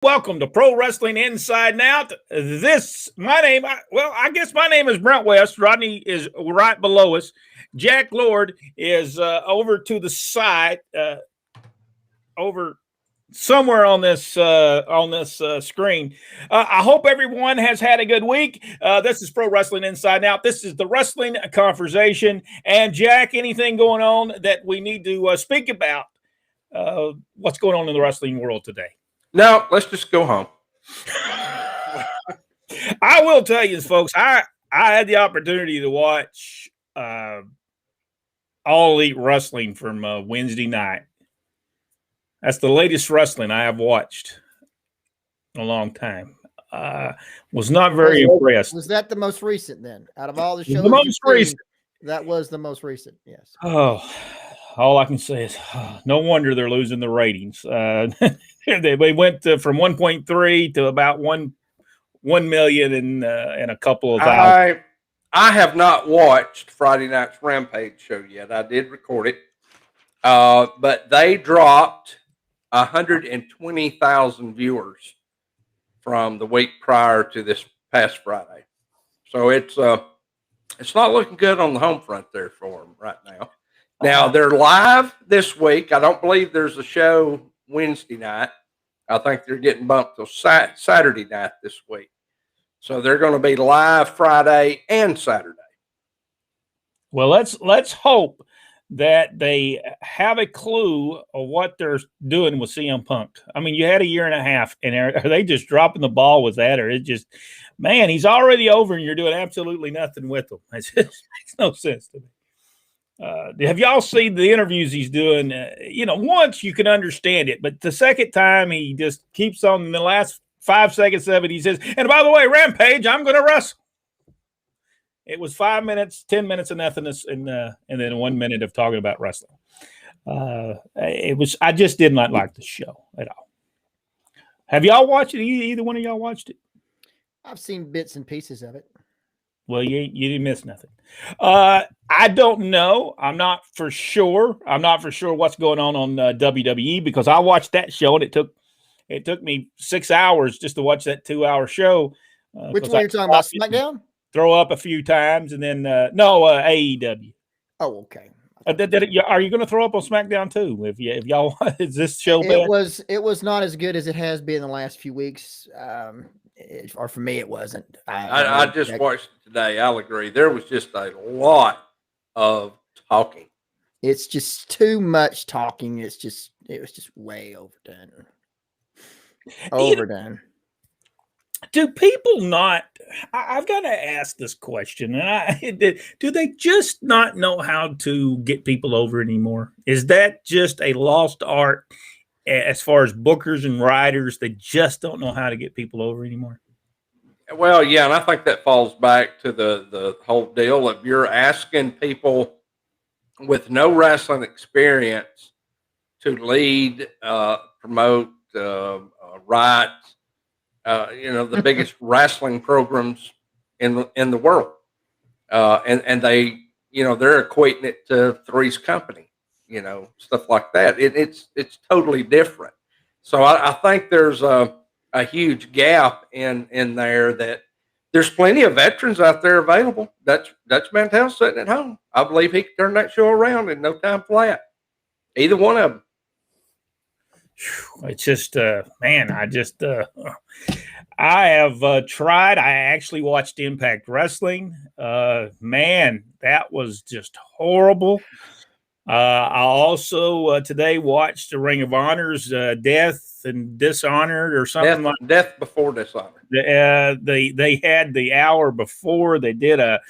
Welcome to Pro Wrestling Inside and Out. I guess my name is Brent West. Rodney is right below us. Jack Lord is over to the side, over somewhere on this screen. I hope everyone has had a good week. This is Pro Wrestling Inside and Out. This is the wrestling conversation. And Jack, anything going on that we need to speak about? What's going on in the wrestling world today? No, let's just go home. I will tell you, folks, I had the opportunity to watch All Elite Wrestling from Wednesday night. That's the latest wrestling I have watched in a long time. Was not very impressed. Was that the most recent then? Out of all the shows, The most recent. That was the most recent, yes. Oh, all I can say is no wonder they're losing the ratings. They went from 1.3 to about 1 million in a couple of hours. I have not watched Friday night's Rampage show yet. I did record it, but they dropped 120,000 viewers from the week prior to this past Friday. So it's not looking good on the home front there for them right now. Now they're live this week. I don't believe there's a show Wednesday night. I think they're getting bumped till Saturday night this week. So they're going to be live Friday and Saturday. Well, let's hope that they have a clue of what they're doing with CM Punk. I mean, you had a year and a half, and are they just dropping the ball with that, or it just, man, he's already over, and you're doing absolutely nothing with him? It just makes no sense to me. Have y'all seen the interviews he's doing? Once you can understand it, but the second time he just keeps on. In the last 5 seconds of it, he says, "And by the way, Rampage, I'm going to wrestle." It was 5 minutes, 10 minutes of nothingness, and then 1 minute of talking about wrestling. I just did not like the show at all. Have y'all watched it? Either one of y'all watched it? I've seen bits and pieces of it. Well, you didn't miss nothing. I don't know. I'm not for sure what's going on WWE, because I watched that show and it took me 6 hours just to watch that 2-hour show. Which one are you talking about? SmackDown? Throw up a few times and then AEW. Oh, okay. Are you going to throw up on SmackDown too? If y'all, is this show bad? It was not as good as it has been the last few weeks. Or for me, it wasn't. I just watched it today. I'll agree. There was just a lot of talking. It's just too much talking. It was just way overdone. Overdone. Do people not? I've got to ask this question, and do they just not know how to get people over anymore? Is that just a lost art? As far as bookers and writers, they just don't know how to get people over anymore. Well, yeah, and I think that falls back to the whole deal of you're asking people with no wrestling experience to lead, promote, write, the biggest wrestling programs in the world, and they, they're equating it to Three's Company. Stuff like that. It's totally different. So I think there's a huge gap in there, that there's plenty of veterans out there available. Dutch Mantel sitting at home. I believe he could turn that show around in no time flat. Either one of them. It's just, man, I have tried. I actually watched Impact Wrestling. Man, that was just horrible. I also today watched the Ring of Honor's Death and Dishonored or something Death Before Dishonor. They had the hour before they did a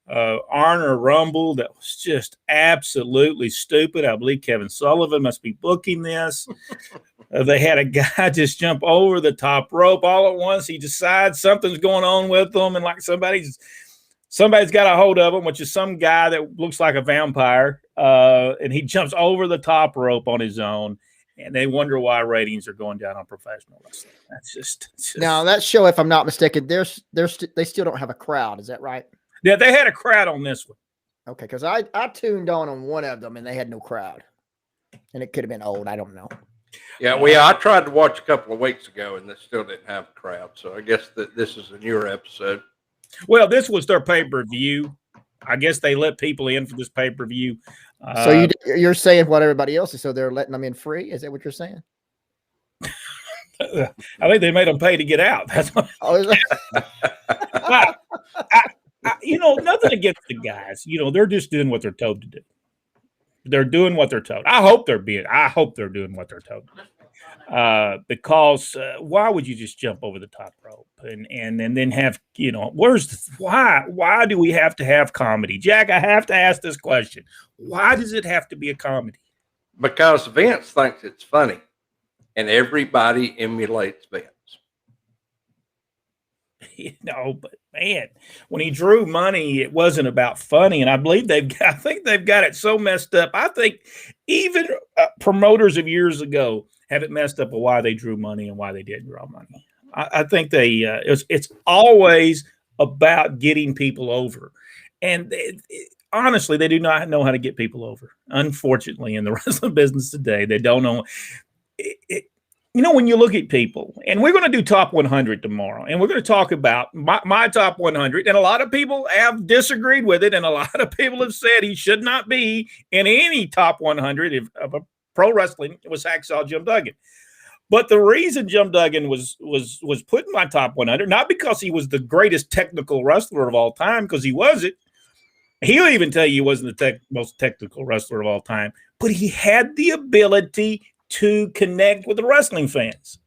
Honor Rumble that was just absolutely stupid. I believe Kevin Sullivan must be booking this. They had a guy just jump over the top rope all at once. He decides something's going on with them, and like somebody's got a hold of him, which is some guy that looks like a vampire, and he jumps over the top rope on his own, and they wonder why ratings are going down on professional wrestling. That's just now that show, if I'm not mistaken, they still don't have a crowd. Is that right? Yeah, they had a crowd on this one. Okay, because I tuned on one of them and they had no crowd, and it could have been old. I don't know. Yeah, well, I tried to watch a couple of weeks ago, and they still didn't have a crowd. So I guess that this is a newer episode. Well, this was their pay-per-view. I guess they let people in for this pay-per-view. So you're saying what everybody else is, so they're letting them in free? Is that what you're saying? I think they made them pay to get out. That's what. Nothing against the guys. They're just doing what they're told to do. They're doing what they're told. I hope they're doing what they're told to do. Because why would you just jump over the top rope and then have why do we have to have comedy? Jack, I have to ask this question. Why does it have to be a comedy? Because Vince thinks it's funny, and everybody emulates Vince. But man, when he drew money, it wasn't about funny, and I think they've got it so messed up. I think even promoters of years ago have it messed up of why they drew money and why they didn't draw money. I think it's always about getting people over, and honestly, they do not know how to get people over. Unfortunately, in the wrestling business today, they don't know. When you look at people, and we're going to do top 100 tomorrow, and we're going to talk about my top 100, and a lot of people have disagreed with it, and a lot of people have said he should not be in any top 100 of a pro wrestling was Hacksaw Jim Duggan. But the reason Jim Duggan was put in my top 100, not because he was the greatest technical wrestler of all time, because he wasn't. He'll even tell you he wasn't the most technical wrestler of all time, but he had the ability to connect with the wrestling fans.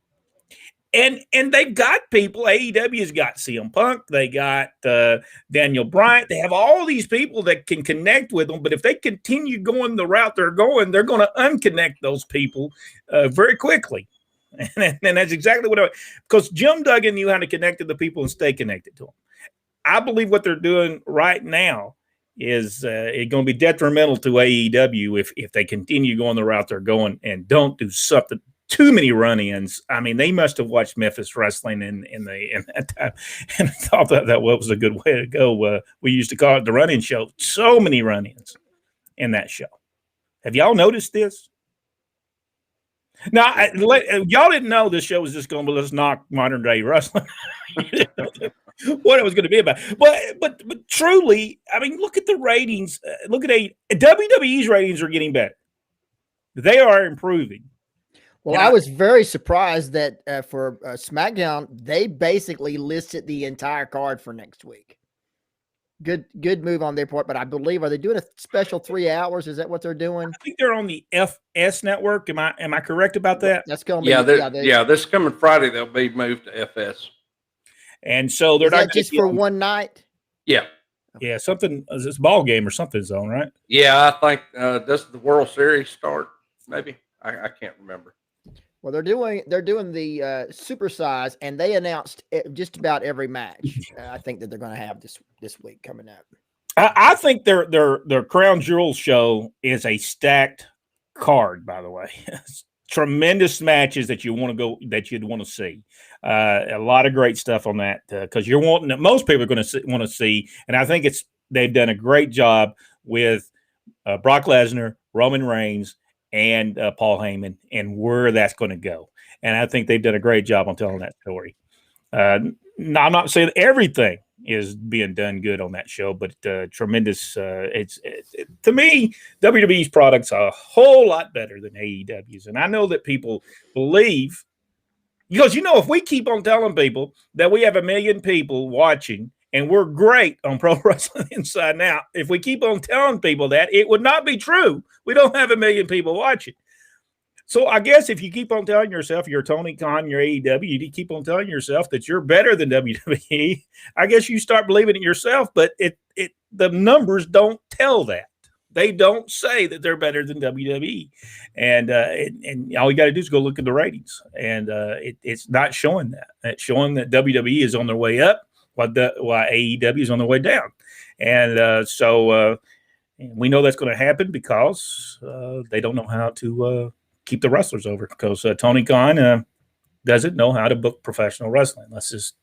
And they've got people. AEW's got CM Punk. They got Daniel Bryant. They have all these people that can connect with them. But if they continue going the route they're going to unconnect those people very quickly. And that's exactly because Jim Duggan knew how to connect to the people and stay connected to them. I believe what they're doing right now is it going to be detrimental to AEW if they continue going the route they're going and don't do something. Too many run-ins. I mean, they must have watched Memphis wrestling in that time and thought that was a good way to go. We used to call it the run-in show. So many run-ins in that show. Have y'all noticed this? Now, y'all didn't know this show was just going to let's knock modern day wrestling. What it was going to be about, but truly, I mean, look at the ratings. Look at WWE's ratings are getting better. They are improving. Well, I was very surprised that for SmackDown, they basically listed the entire card for next week. Good move on their part, but I believe, are they doing a special 3 hours? Is that what they're doing? I think they're on the FS network. Am I correct about that? That's going to be this coming Friday they'll be moved to FS. And so they're not just for one night. Yeah, something. Is this ball game or something's on, right? Yeah, I think does the World Series start? Maybe I can't remember. Well, they're doing the supersize, and they announced just about every match. I think that they're going to have this week coming up. I think their Crown Jewel show is a stacked card. By the way, tremendous matches that you'd want to see. A lot of great stuff on that because you're wanting most people are going to want to see, and I think they've done a great job with Brock Lesnar, Roman Reigns, and Paul Heyman, and where that's going to go. And I think they've done a great job on telling that story. I'm not saying everything is being done good on that show, but tremendous. To me, WWE's products are a whole lot better than AEW's. And I know that people believe, because, if we keep on telling people that we have 1 million people watching and we're great on Pro Wrestling Inside and Out, if we keep on telling people that, it would not be true. We don't have 1 million people watching. So I guess if you keep on telling yourself you're Tony Khan, you're AEW, you keep on telling yourself that you're better than WWE, I guess you start believing it yourself, but the numbers don't tell that. They don't say that they're better than WWE. And all you got to do is go look at the ratings. And it's not showing that. It's showing that WWE is on their way up while AEW is on their way down. And so we know that's going to happen because they don't know how to keep the wrestlers over, because Tony Khan doesn't know how to book professional wrestling. Let's just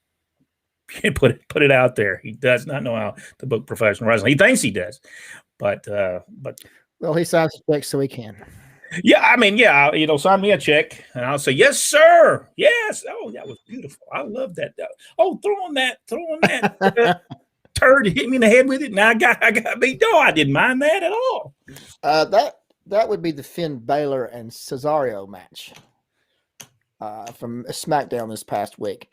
put it out there. He does not know how to book professional wrestling. He thinks he does, but well, he signs checks so he can. Yeah, I mean, yeah, sign me a check, and I'll say yes, sir. Yes. Oh, that was beautiful. I love that. Oh, throwing that turd hit me in the head with it, and I got beat. No, I didn't mind that at all. That would be the Finn Balor and Cesaro match from SmackDown this past week.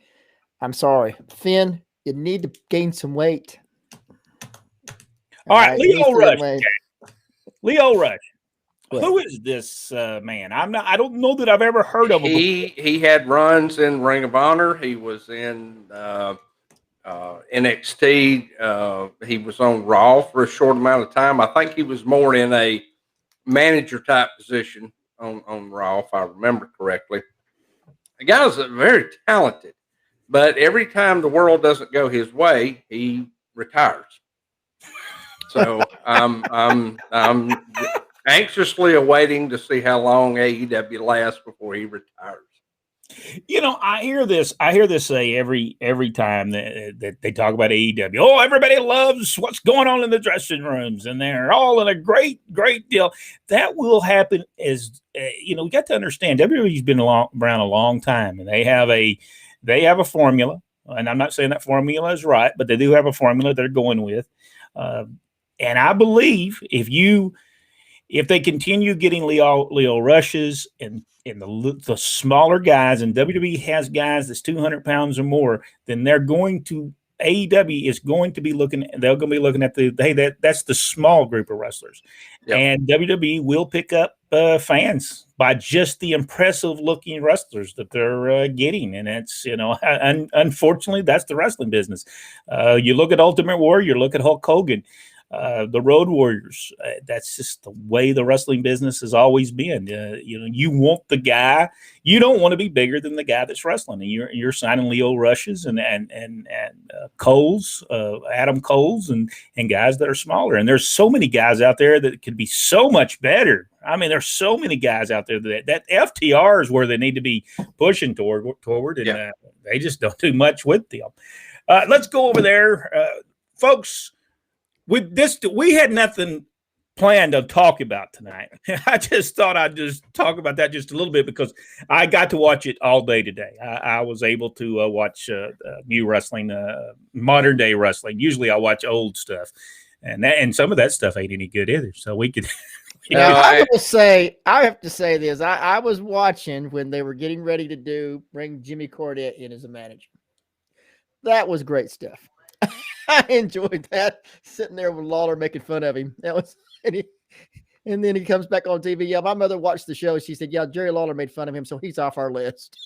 I'm sorry, Finn, you need to gain some weight. All right, Leo Rush. Leo Rush. What? Who is this man? I don't know that I've ever heard of him. He had runs in Ring of Honor. He was in NXT. He was on Raw for a short amount of time. I think he was more in a manager type position on Raw, if I remember correctly. The guy's very talented, but every time the world doesn't go his way, he retires. So I'm anxiously awaiting to see how long AEW lasts before he retires. I hear this say every time that they talk about AEW. Oh, everybody loves what's going on in the dressing rooms, and they're all in a great deal. That will happen as we got to understand. WWE's been around a long time, and they have a formula. And I'm not saying that formula is right, but they do have a formula they're going with. And I believe if they continue getting Leo Rushes and the smaller guys, and WWE has guys that's 200 pounds or more, then AEW is going to be looking. They're going to be looking at that's the small group of wrestlers, yep. And WWE will pick up fans by just the impressive looking wrestlers that they're getting, and it's unfortunately that's the wrestling business. You look at Ultimate Warrior, look at Hulk Hogan. The Road Warriors. That's just the way the wrestling business has always been. You want the guy. You don't want to be bigger than the guy that's wrestling. And you're signing Leo Rushes and Coles, Adam Coles, and guys that are smaller. And there's so many guys out there that could be so much better. I mean, there's so many guys out there that FTR is where they need to be pushing toward, and they just don't do much with them. Let's go over there, folks. With this, we had nothing planned to talk about tonight. I just thought I'd just talk about that just a little bit because I got to watch it all day today. I was able to watch new wrestling, modern day wrestling. Usually I watch old stuff, and some of that stuff ain't any good either. So we could. I have to say this. I was watching when they were getting ready to bring Jimmy Cornette in as a manager. That was great stuff. I enjoyed that, sitting there with Lawler making fun of him. That was, and then he comes back on TV. Yeah, my mother watched the show. She said, "Yeah, Jerry Lawler made fun of him, so he's off our list."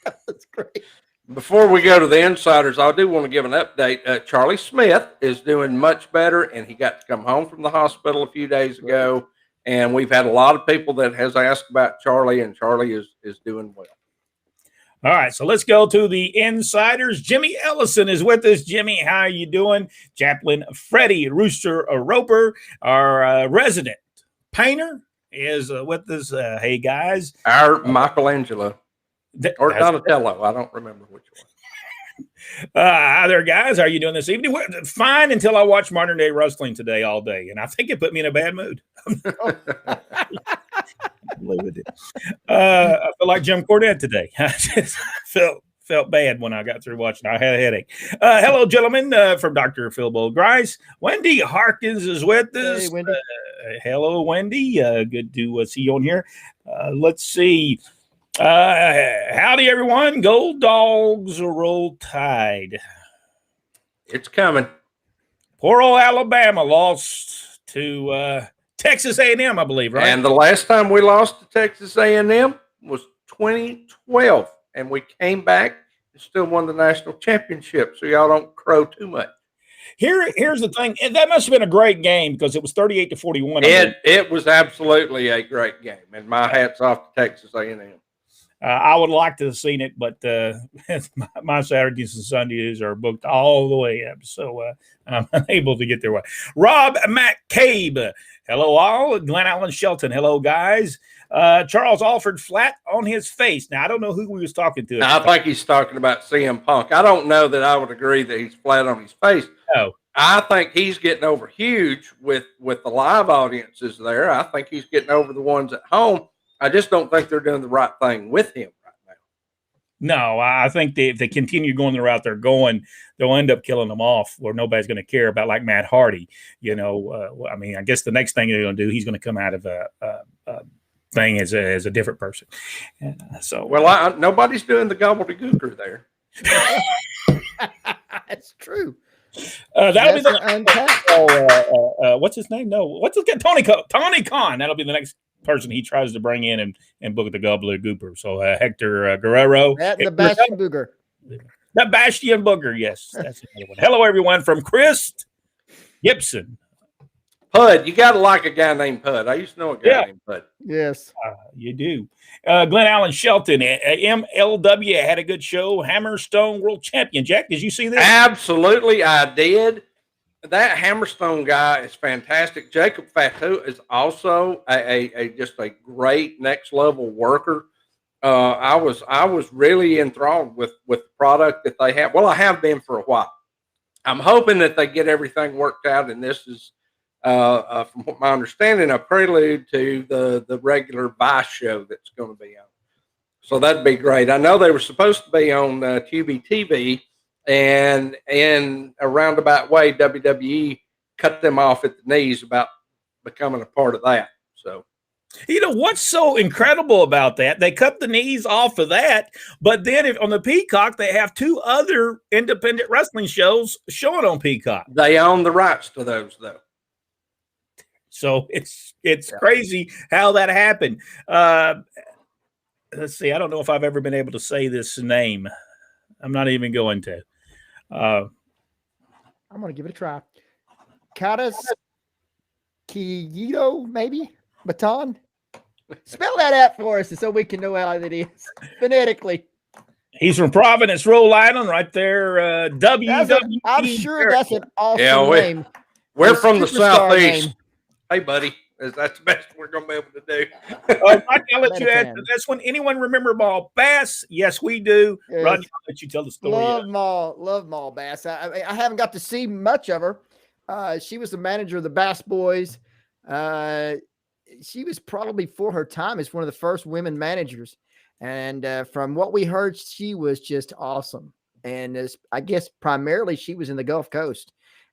That's great. Before we go to the insiders, I do want to give an update. Charlie Smith is doing much better, and he got to come home from the hospital a few days ago. And we've had a lot of people that has asked about Charlie, and Charlie is doing well. All right, so let's go to the insiders. Jimmy Ellison is with us. Jimmy, how are you doing? Chaplain Freddie Rooster Roper, our resident painter, is with us. Hey, guys. Our Michelangelo. Or Donatello. I don't remember which one. Hi there, guys. How are you doing this evening? Fine until I watched Modern Day Wrestling today all day, and I think it put me in a bad mood. I feel like Jim Cornette today. I just felt bad when I got through watching. I had a headache. Hello, gentlemen, from Dr. Philbo Grice. Wendy Harkins is with us. Hey, Wendy. Hello, Wendy. Good to see you on here. Let's see. Howdy, everyone. Gold Dogs roll tide. It's coming. Poor old Alabama lost to Texas A&M, I believe, right? And the last time we lost to Texas A&M was 2012, and we came back and still won the national championship. So y'all don't crow too much. Here's the thing. That must have been a great game because it was 38-41. It was absolutely a great game, and my hat's off to Texas A&M. I would like to have seen it, but my Saturdays and Sundays are booked all the way up, so I'm unable to get there. Rob McCabe, hello all. Glen Allen Shelton, hello guys. Charles Alford flat on his face. Now I don't know who we was talking to. I think he's talking about CM Punk. I don't know that I would agree that he's flat on his face. Oh, I think he's getting over huge with the live audiences there. I think he's getting over the ones at home. I just don't think they're doing the right thing with him right now. No, I think if they continue going the route they're going, they'll end up killing them off where nobody's going to care about, like Matt Hardy. I mean, I guess the next thing they're going to do, he's going to come out of a thing as a different person. Nobody's doing the gobbledygooker there. That's true. That'll be what's his name? No, what's his name? Tony Khan. That'll be the next person he tries to bring in and book the gobbledygooper. So Hector Guerrero. The Bastion Booger. That Bastion Booger, yes. That's another one. Hello, everyone, from Chris Gibson. Pud, you got to like a guy named Pud. I used to know a guy named Pud. Yes. You do. Glenn Allen Shelton, MLW had a good show. Hammerstone World Champion. Jack, did you see this? Absolutely, I did. That Hammerstone guy is fantastic. Jacob Fatou is also just a great next level worker. I was really enthralled with the product that they have. Well, I have been for a while. I'm hoping that they get everything worked out, and this is, from what my understanding, a prelude to the regular Vice show that's going to be on. So that'd be great. I know they were supposed to be on Tubi TV, and in a roundabout way, WWE cut them off at the knees about becoming a part of that. So, what's so incredible about that? They cut the knees off of that, but then on the Peacock, they have 2 other independent wrestling shows showing on Peacock. They own the rights to those, though. So it's crazy how that happened. Let's see. I don't know if I've ever been able to say this name. I'm not even going to. I'm going to give it a try. Katas Kiyito, maybe? Baton? Spell that out for us so we can know how it is phonetically. He's from Providence, Rhode Island, right there. I'm sure that's an awesome name. We're from the Southeast. Name. Hey, buddy. That's the best we're going to be able to do. I'll let you add to this one. Anyone remember Maul Bass? Yes, we do. Yes. Rodney, I'll let you tell the story. Love Maul Bass. I haven't got to see much of her. She was the manager of the Bass Boys. She was probably, for her time, as one of the first women managers. And from what we heard, she was just awesome. And I guess primarily she was in the Gulf Coast,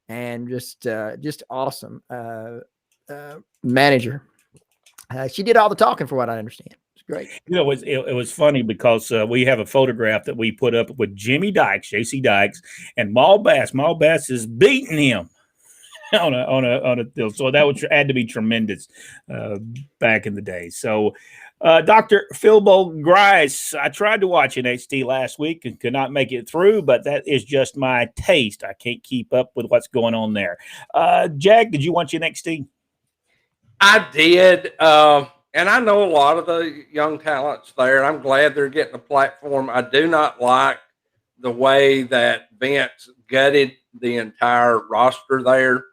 and just awesome. Manager. She did all the talking, for what I understand. It's great. It was funny because we have a photograph that we put up with Jimmy Dykes, JC Dykes, and Maul Bass. Maul Bass is beating him on a deal. So that had to be tremendous back in the day. So Dr. Philbo Grice, I tried to watch NXT last week and could not make it through, but that is just my taste. I can't keep up with what's going on there. Jack, did you watch NXT? I did, and I know a lot of the young talents there. I'm glad they're getting a platform. I do not like the way that Vince gutted the entire roster there.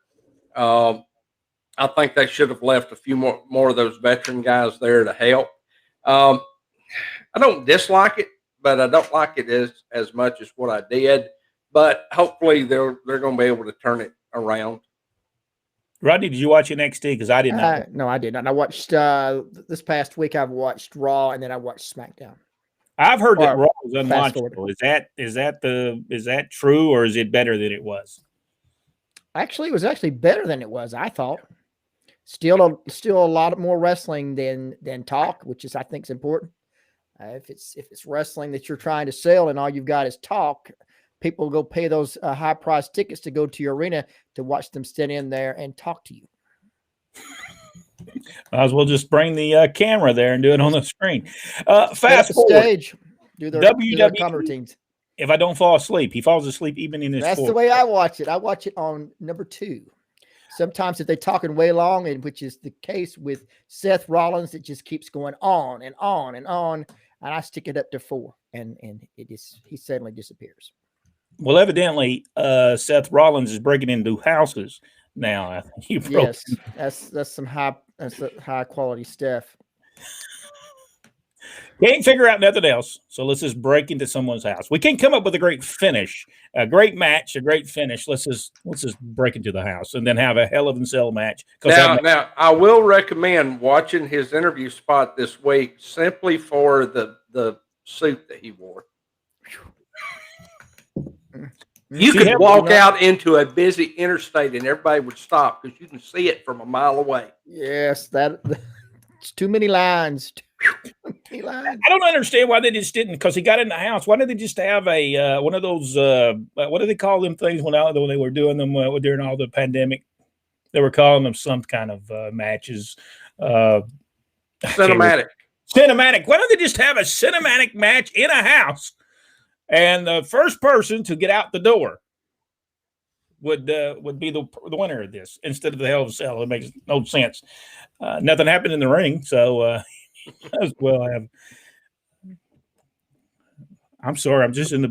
I think they should have left a few more of those veteran guys there to help. I don't dislike it, but I don't like it as much as what I did. But hopefully they're going to be able to turn it around. Rodney, did you watch NXT? Because I did not. No, I did not. I watched this past week. I've watched Raw, and then I watched SmackDown. I've heard that Raw was unwatchable. Is that true, or is it better than it was? Actually, it was better than it was. I thought. Still a lot more wrestling than talk, which I think is important. If it's wrestling that you're trying to sell, and all you've got is talk, people go pay those high price tickets to go to your arena to watch them stand in there and talk to you. Might as well just bring the camera there and do it on the screen. Fast forward. Stage. Do their camera routines. If I don't fall asleep, he falls asleep even in his. That's the way I watch it. I watch it on number 2. Sometimes if they're talking way long, and which is the case with Seth Rollins, it just keeps going on and on and on, and I stick it up to 4, and he suddenly disappears. Well, evidently, Seth Rollins is breaking into houses now. Yes, that's some high quality stuff. Can't figure out nothing else, so let's just break into someone's house. We can't come up with a great finish, a great match, a great finish. Let's just break into the house and then have a hell of a cell match. Now, I will recommend watching his interview spot this week simply for the suit that he wore. You could walk out into a busy interstate and everybody would stop because you can see it from a mile away. Yes, it's too many lines. I don't understand why they just didn't, because he got in the house. Why didn't they just have a one of those what do they call them things when they were doing them during all the pandemic? They were calling them some kind of matches. Cinematic. Cinematic. Why don't they just have a cinematic match in a house? And the first person to get out the door would be the winner of this instead of the Hell of a Cell. It makes no sense. Nothing happened in the ring, so well, I'm sorry. I'm just in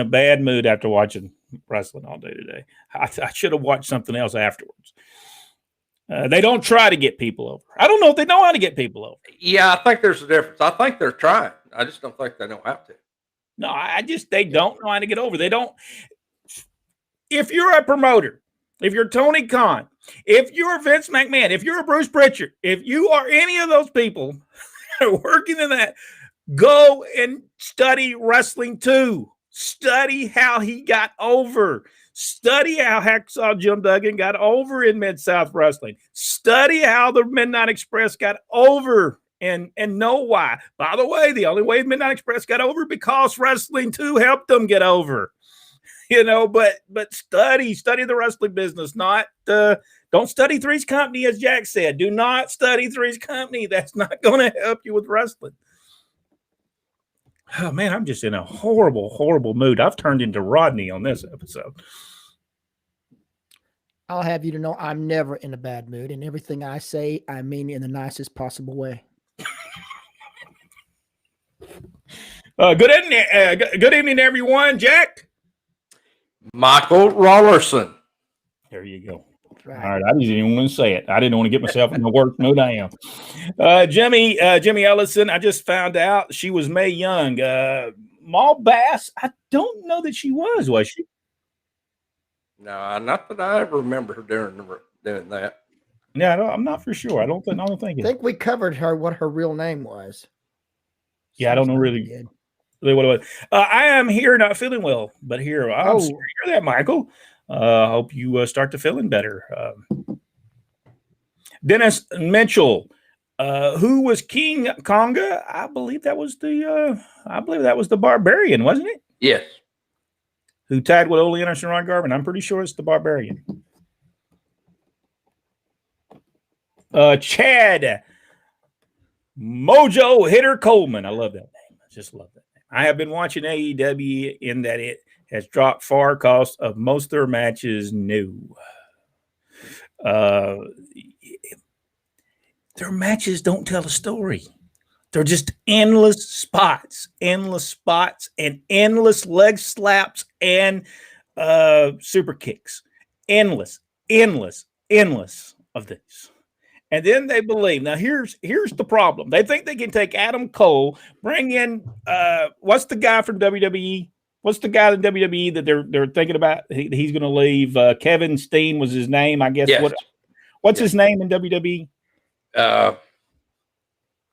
a bad mood after watching wrestling all day today. I should have watched something else afterwards. They don't try to get people over. I don't know if they know how to get people over. Yeah, I think there's a difference. I think they're trying. I just don't think they know how to. No, they don't know how to get over. They don't. If you're a promoter, if you're Tony Khan, if you're Vince McMahon, if you're a Bruce Pritchard, if you are any of those people that are working in that, go and study wrestling too. Study how he got over. Study how Hacksaw Jim Duggan got over in Mid-South Wrestling. Study how the Midnight Express got over and know why. By the way, the only way Midnight Express got over because Wrestling 2 helped them get over. But study the wrestling business, not don't study Three's Company, as Jack said. Do not study Three's Company. That's not going to help you with wrestling. Oh, man, I'm just in a horrible, horrible mood. I've turned into Rodney on this episode. I'll have you to know I'm never in a bad mood, and everything I say, I mean in the nicest possible way. Good evening, everyone. Jack? Michael Rollerson. There you go. Right. All right, I didn't even want to say it. I didn't want to get myself in the worst mood I am. Jimmy Ellison, I just found out she was Mae Young. Maul Bass, I don't know that she was she? No, not that I ever remember her doing that. Yeah, I'm not for sure. I don't think we covered what her real name was. Yeah, I don't know really what it was. I am here not feeling well, but here I'm sorry to hear that, Michael. Hope you start to feeling better. Dennis Mitchell, who was King Konga? I believe that was the Barbarian, wasn't it? Yes. Who tagged with Ole Anderson, Ron Garvin? I'm pretty sure it's the Barbarian. Chad Mojo Hitter Coleman. I love that name. I just love that name. I have been watching AEW in that it has dropped far cost of most of their matches new. Their matches don't tell a story. They're just endless spots, and endless leg slaps and super kicks. Endless of these. And then they believe. Now, here's the problem. They think they can take Adam Cole, bring in what's the guy from WWE? What's the guy in WWE that they're thinking about? He's going to leave. Kevin Steen was his name, I guess. Yes. What's his name in WWE?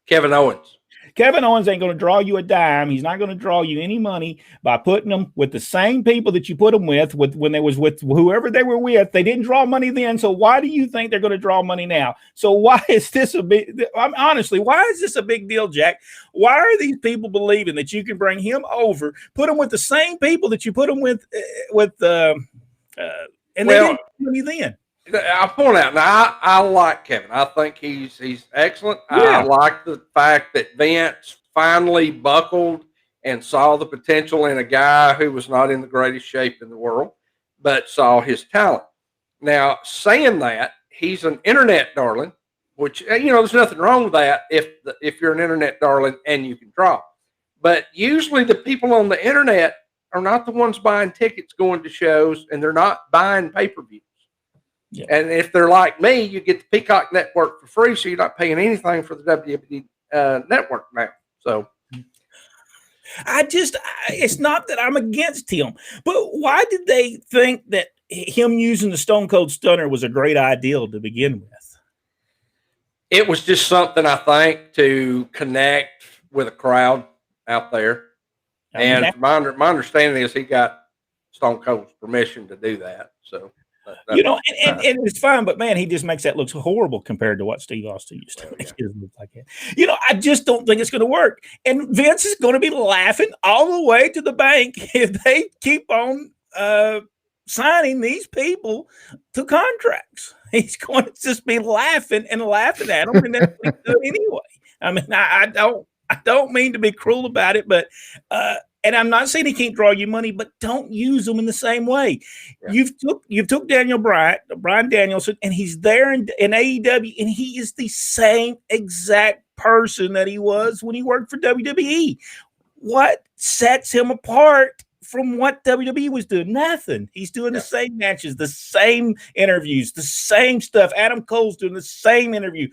Kevin Owens. Kevin Owens ain't going to draw you a dime. He's not going to draw you any money by putting them with the same people that you put them with when they was with whoever they were with. They didn't draw money then. So why do you think they're going to draw money now? So why is this honestly, why is this a big deal, Jack? Why are these people believing that you can bring him over, put him with the same people that you put him with, and they didn't do money then? I'll point out now. I like Kevin. I think he's excellent. Yeah. I like the fact that Vince finally buckled and saw the potential in a guy who was not in the greatest shape in the world, but saw his talent. Now, saying that, he's an internet darling, which there's nothing wrong with that if you're an internet darling and you can draw. But usually, the people on the internet are not the ones buying tickets, going to shows, and they're not buying pay-per-views. Yeah. And if they're like me, you get the Peacock Network for free, so you're not paying anything for the WWE network now. So it's not that I'm against him, but why did they think that him using the Stone Cold Stunner was a great idea to begin with? it was just something I think to connect with a crowd out there. And my understanding is he got Stone Cold's permission to do that. So, and it's fine, but man, he just makes that look horrible compared to what Steve Austin used to make it look like. I just don't think it's going to work. And Vince is going to be laughing all the way to the bank if they keep on signing these people to contracts. He's going to just be laughing at them, and that's what he's doing anyway. I mean, I don't mean to be cruel about it, but and I'm not saying he can't draw you money, but don't use them in the same way. Yeah. You've took Brian Danielson, and he's there in AEW, and he is the same exact person that he was when he worked for WWE. What sets him apart from what WWE was doing? Nothing. He's doing the same matches, the same interviews, the same stuff. Adam Cole's doing the same interview.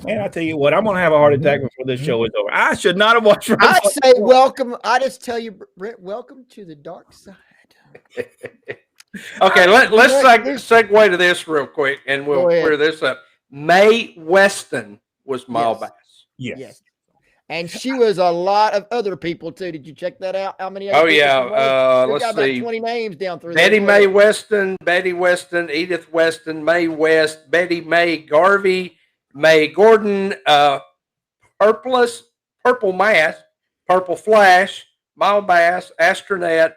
Man, I tell you what, I'm going to have a heart attack before this show is over. I should not have watched. I say welcome. I just tell you, Brent, welcome to the dark side. Okay, let's segue to this real quick, and we'll clear this up. Mae Weston was Mile Bass. Yes. And she was a lot of other people too. Did you check that out? How many? Let's see. 20 names down through Betty Mae Weston, Betty Weston, Edith Weston, Mae West, Betty Mae Garvey, Mae Gordon, Purple Mask, Purple Flash, Mile Bass, Astronet,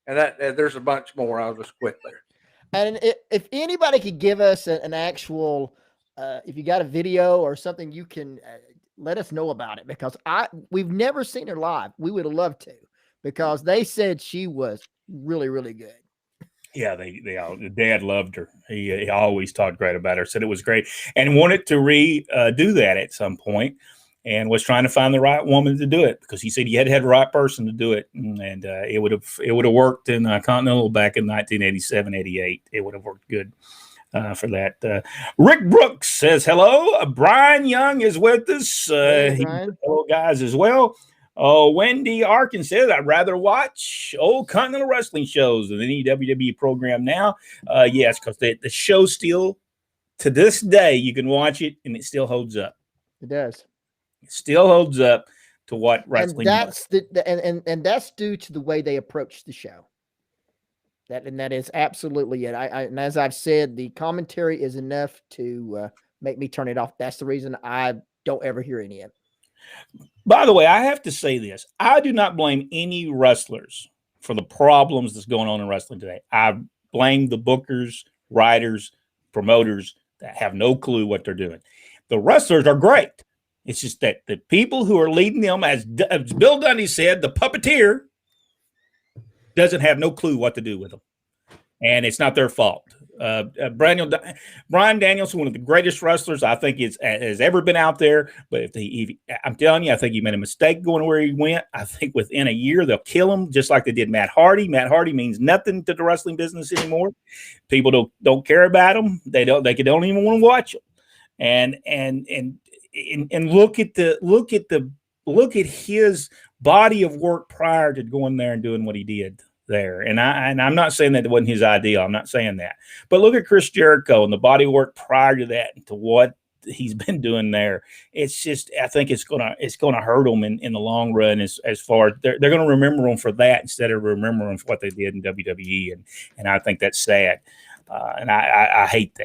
and there's a bunch more. I'll just quit there. And if anybody could give us an actual, if you got a video or something, you can let us know about it, because we've never seen her live. We would have loved to, because they said she was really, really good. Yeah, the dad loved her. He always talked great about her, said it was great, and wanted to do that at some point, and was trying to find the right woman to do it, because he said he had to have the right person to do it, and it would have worked in Continental back in 1987, 88. It would have worked good for that. Rick Brooks says hello. Brian Young is with us. Hello, guys, as well. Wendy Arkin says, I'd rather watch old Continental Wrestling shows than any WWE program now. Yes, because the show still, to this day, you can watch it and it still holds up. It does. It still holds up to what wrestling does. And that's due to the way they approach the show. That is absolutely it. And as I've said, the commentary is enough to make me turn it off. That's the reason I don't ever hear any of it. By the way, I have to say this. I do not blame any wrestlers for the problems that's going on in wrestling today. I blame the bookers, writers, promoters that have no clue what they're doing. The wrestlers are great. It's just that the people who are leading them, as Bill Dundee said, the puppeteer doesn't have no clue what to do with them. And it's not their fault. Brian Danielson, one of the greatest wrestlers I think has ever been out there. But I'm telling you, I think he made a mistake going where he went. I think within a year they'll kill him, just like they did Matt Hardy. Matt Hardy means nothing to the wrestling business anymore. People don't care about him. They don't even want to watch him. And look at his body of work prior to going there and doing what he did there. And I'm not saying that it wasn't his idea. I'm not saying that. But look at Chris Jericho and the body of work prior to that and to what he's been doing there. It's just, I think it's gonna hurt them in the long run as far as they're gonna remember them for that instead of remembering for what they did in WWE. And I think that's sad. And I hate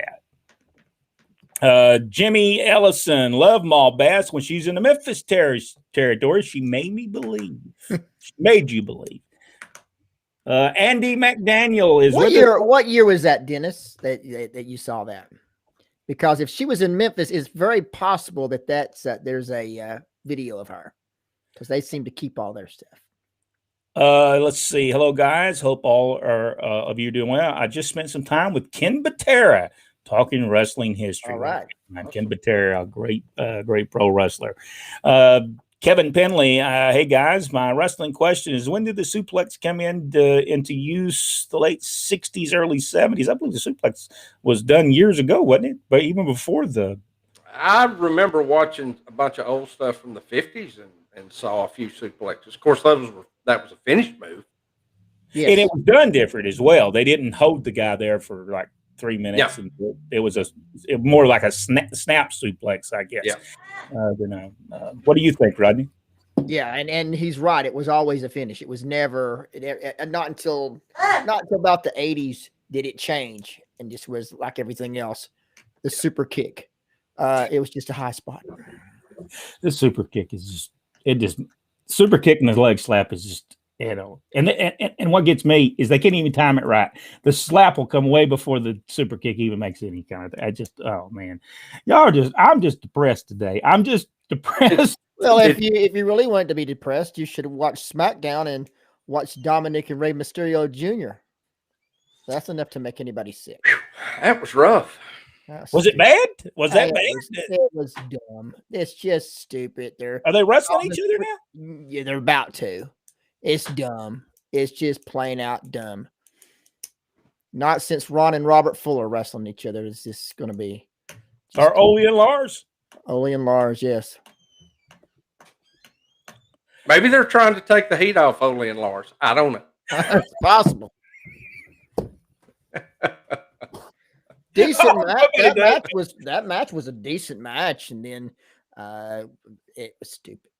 that. Jimmy Ellison, love Mall Bass. When she's in the Memphis territory, she made me believe. She made you believe. Andy McDaniel is what year was that, Dennis, that you saw that? Because if she was in Memphis, it's very possible that there's a video of her, because they seem to keep all their stuff. Let's see. Hello, guys. Hope all of you are doing well. I just spent some time with Ken Batera talking wrestling history. All right. Ken Batera, a great pro wrestler. Kevin Penley, hey guys, my wrestling question is, when did the suplex come into use? The late 60s, early 70s. I believe the suplex was done years ago, wasn't it? But even before the I remember watching a bunch of old stuff from the 50s and saw a few suplexes. Of course, that was a finished move. Yes. And it was done different as well. They didn't hold the guy there for like 3 minutes, Yeah. and it was more like a snap suplex, I guess. Yeah. What do you think, Rodney? Yeah, and he's right. It was always a finish. It was never not until about the 80s did it change and just was like everything else. The super kick. It was just a high spot. The super kick is just super kick and the leg slap is just, you know, and what gets me is they can't even time it right. The slap will come way before the super kick even makes any kind of. Oh man, I'm just depressed today. I'm just depressed. Well, if you really wanted to be depressed, you should watch SmackDown and watch Dominic and Rey Mysterio Jr. That's enough to make anybody sick. That was rough. Was it bad? Was that bad? It was dumb. It's just stupid. Are they wrestling each other now? Yeah, they're about to. It's dumb. It's just plain out dumb. Not since Ron and Robert Fuller wrestling each other is this going to be. Are Ole and Lars? Ole and Lars, yes. Maybe they're trying to take the heat off Ole and Lars. I don't know. It's possible. Decent match. That match was a decent match, and then it was stupid.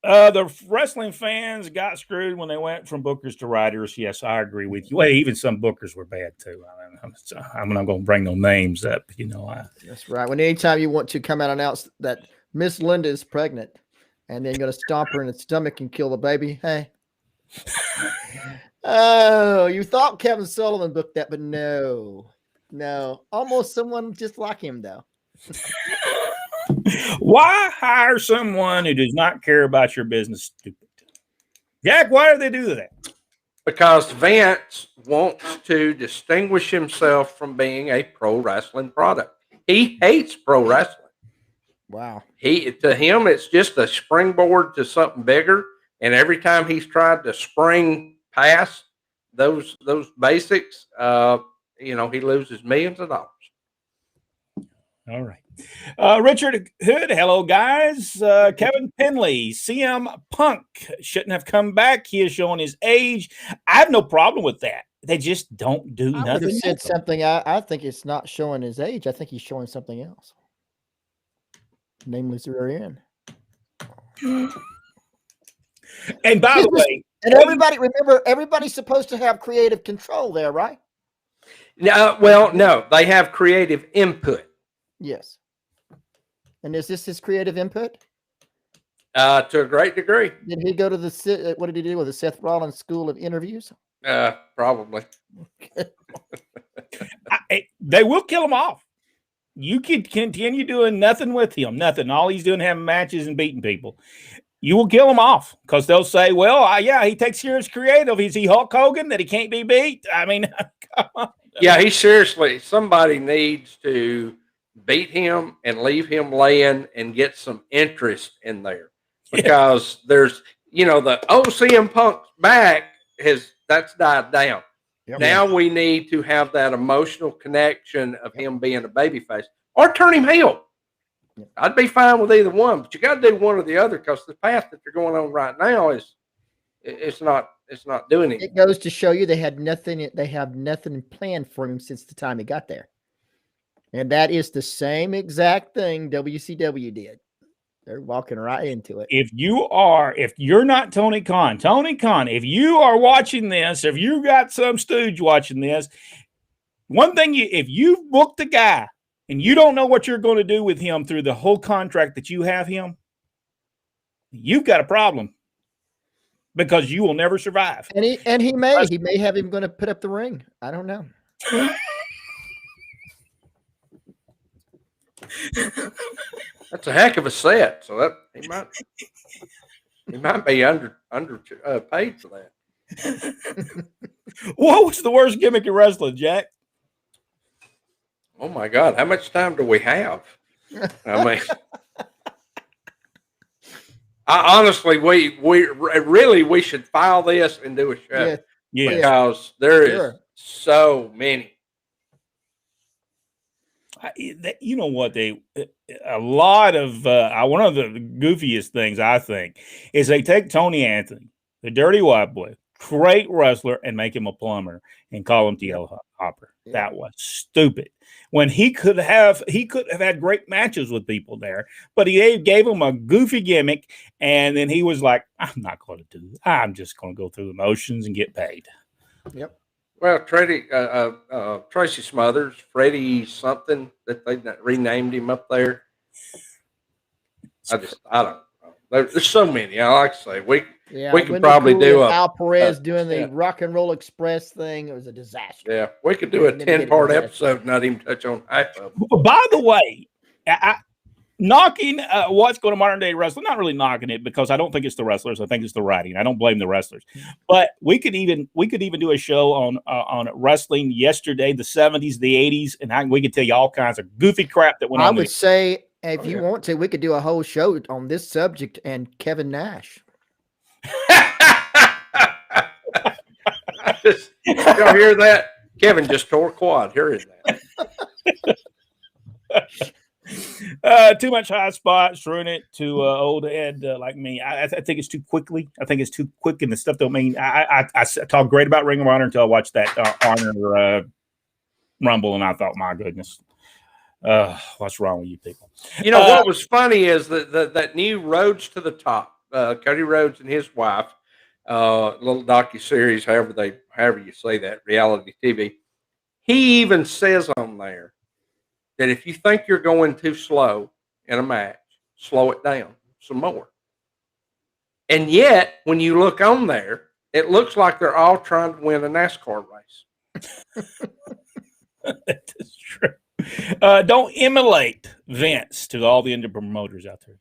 The wrestling fans got screwed when they went from bookers to writers. Yes, I agree with you. Well, even some bookers were bad too. I'm not going to bring no names up. You know, that's right. When anytime you want to come out and announce that Miss Linda is pregnant, and then going to stomp her in the stomach and kill the baby, hey. Oh, you thought Kevin Sullivan booked that, but no, almost someone just like him though. Why hire someone who does not care about your business? Stupid. Jack, why do they do that? Because Vince wants to distinguish himself from being a pro wrestling product. He hates pro wrestling. Wow. To him, it's just a springboard to something bigger. And every time he's tried to spring past those basics, he loses millions of dollars. All right. Richard Hood, hello, guys. Kevin Penley, CM Punk shouldn't have come back. He is showing his age. I have no problem with that. They just don't do nothing. I would have said something. I think it's not showing his age. I think he's showing something else. Namely, rear end. And by the way, and everybody's supposed to have creative control there, right? No, they have creative input. Yes. And is this his creative input? To a great degree. Did he go to what did he do with the Seth Rollins School of Interviews? Probably. They will kill him off. You could continue doing nothing with him, nothing. All he's doing is having matches and beating people. You will kill him off because they'll say, well, he takes care of his creative. Is he Hulk Hogan that he can't be beat? I mean, come on. Yeah, somebody needs to beat him and leave him laying and get some interest in there. Because there's, the CM Punk's back that's died down. Yep. Now we need to have that emotional connection of him being a babyface or turn him heel. I'd be fine with either one, but you got to do one or the other because the path that they're going on right now it's not doing anything. It goes to show you they have nothing planned for him since the time he got there. And that is the same exact thing WCW did. They're walking right into it. If you're not Tony Khan, if you are watching this, if you got some stooge watching this, one thing, if you've booked a guy and you don't know what you're going to do with him through the whole contract that you have him, you've got a problem because you will never survive. And he may have him going to put up the ring. I don't know. That's a heck of a set. So that he might be under paid for that. What was the worst gimmick in wrestling, Jack? Oh my God! How much time do we have? I mean, honestly, we should file this and do a show. Yeah. Because there is so many. You know what, a lot of one of the goofiest things I think is they take Tony Anthony, the dirty white boy, great wrestler, and make him a plumber and call him TL Hopper. That was stupid. When he could have had great matches with people there, but he gave him a goofy gimmick, and then he was like, "I'm not going to do this. I'm just going to go through the motions and get paid." Yep. Well, Tracy Smothers, Freddie something that they renamed him up there. I don't know. There's so many. I like to say we could probably do Al Perez doing the Rock and Roll Express thing. It was a disaster. Yeah, we could do a 10-part episode, not even touch on half of it. By the way, knocking what's going to modern day wrestling, not really knocking it because I don't think it's the wrestlers. I think it's the writing. I don't blame the wrestlers. But we could even do a show on wrestling yesterday, the 70s, the 80s, and we could tell you all kinds of goofy crap that went on. I would say if you want to, we could do a whole show on this subject and Kevin Nash. Y'all hear that? Kevin just tore a quad. Hear that? Too much high spots, ruin it to old head like me. I think it's too quickly. I think it's too quick, and the stuff don't mean. I talk great about Ring of Honor until I watched that Honor Rumble, and I thought, my goodness, what's wrong with you people? You know what was funny is that new Rhodes to the Top, Cody Rhodes and his wife, little docu-series, however you say that, reality TV. He even says on there that if you think you're going too slow in a match, slow it down some more. And yet, when you look on there, it looks like they're all trying to win a NASCAR race. That is true. Don't emulate Vince to all the indie promoters out there.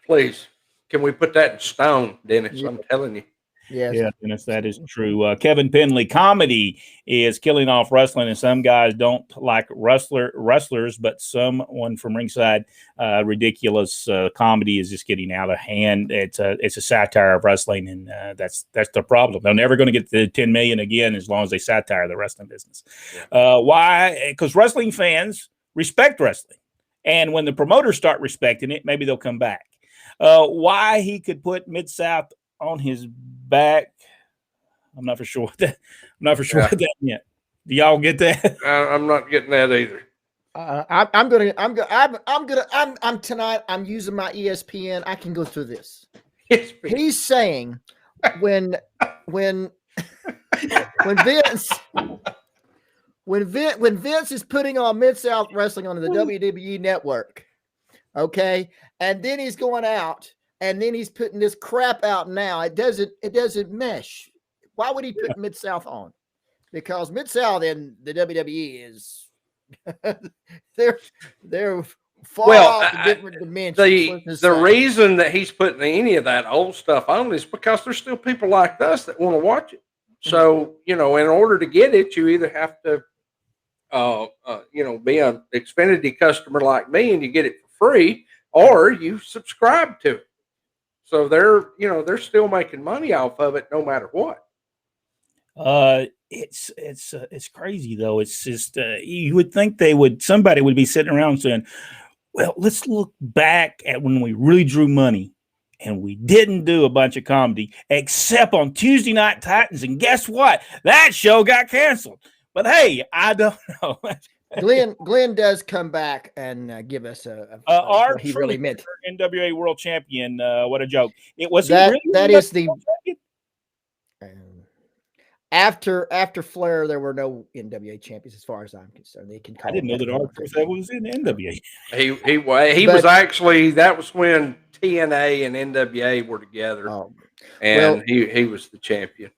Please. Can we put that in stone, Dennis? Yeah. I'm telling you. Yes. Yeah, Dennis, that is true. Kevin Penley, comedy is killing off wrestling, and some guys don't like wrestlers, but someone from ringside, ridiculous comedy is just getting out of hand. It's a satire of wrestling, and that's the problem. They're never going to get to 10 million again as long as they satire the wrestling business. Yeah. Why? Because wrestling fans respect wrestling, and when the promoters start respecting it, maybe they'll come back. Why he could put Mid-South on his back, I'm not for sure what that what that meant. Do y'all get that? I'm not getting that either. I'm tonight. I'm using my ESPN. I can go through this. He's saying when Vince is putting on Mid-South Wrestling on the WWE Network, okay, and then he's going out. And then he's putting this crap out now. It doesn't mesh. Why would he put Mid-South on? Because Mid-South in the WWE is they're far off a different dimension. The reason that he's putting any of that old stuff on is because there's still people like us that want to watch it. So, in order to get it, you either have to be an Xfinity customer like me and you get it for free, or you subscribe to it. So they're still making money off of it no matter what. It's crazy though. It's just you would think somebody would be sitting around saying, well, let's look back at when we really drew money and we didn't do a bunch of comedy except on Tuesday Night Titans. And guess what? That show got canceled. But hey, I don't know. Glenn does come back and give us our he really meant. NWA World Champion. What a joke! It was that. Really that is the after Flair, there were no NWA champions as far as I'm concerned. They can. I didn't know that R-Truth was in NWA. He was actually, that was when TNA and NWA were together, and he was the champion.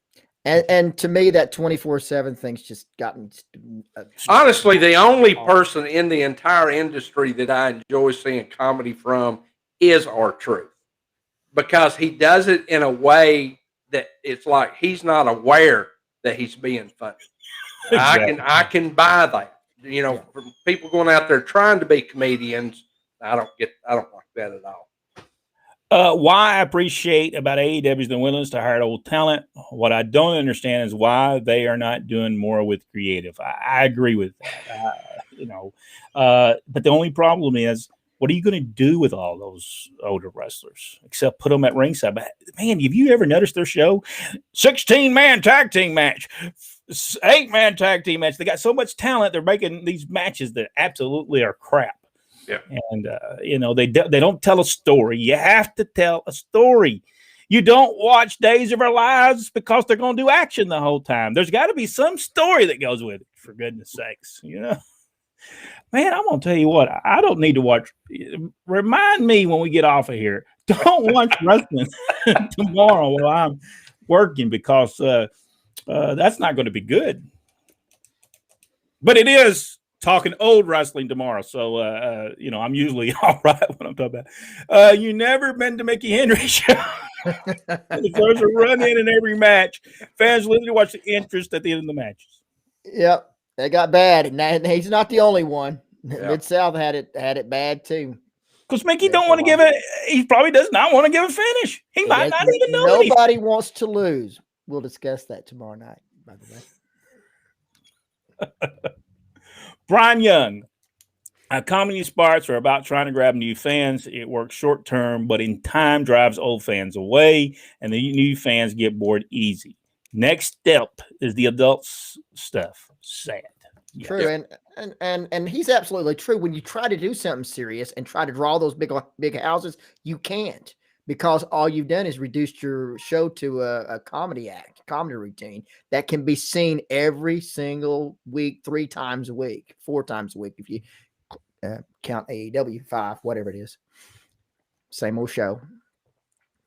And to me, that 24/7 thing's just gotten. Honestly, the only person in the entire industry that I enjoy seeing comedy from is R-Truth, because he does it in a way that it's like he's not aware that he's being funny. Exactly. I can buy that. From people going out there trying to be comedians, I don't like that at all. Why I appreciate about AEW is the willingness to hire old talent. What I don't understand is why they are not doing more with creative. I agree with that. But the only problem is, what are you going to do with all those older wrestlers except put them at ringside? But man, have you ever noticed their show? 16-man tag team match, 8-man tag team match. They got so much talent. They're making these matches that absolutely are crap. Yeah. And, they don't tell a story. You have to tell a story. You don't watch Days of Our Lives because they're going to do action the whole time. There's got to be some story that goes with it, for goodness sakes, Man, I'm going to tell you what, I don't need to watch. Remind me when we get off of here. Don't watch wrestling tomorrow while I'm working, because that's not going to be good. But it is talking old wrestling tomorrow. So, I'm usually all right when I'm talking about. You never been to Mickey Henry show. There's a run in every match. Fans literally watch the interest at the end of the matches. Yep. They got bad, and he's not the only one. Yeah. Mid-South had it bad too. Because Mickey don't want to give it. He probably does not want to give a finish. He might not even know. Nobody wants to lose. We'll discuss that tomorrow night, by the way. Brian Young. Comedy spots are about trying to grab new fans. It works short term, but in time drives old fans away, and the new fans get bored easy. Next step is the adults stuff. Sad. True, yeah. and he's absolutely true. When you try to do something serious and try to draw those big houses, you can't, because all you've done is reduced your show to a comedy routine that can be seen every single week, 3 times a week, 4 times a week if you count AEW, 5, whatever it is. Same old show.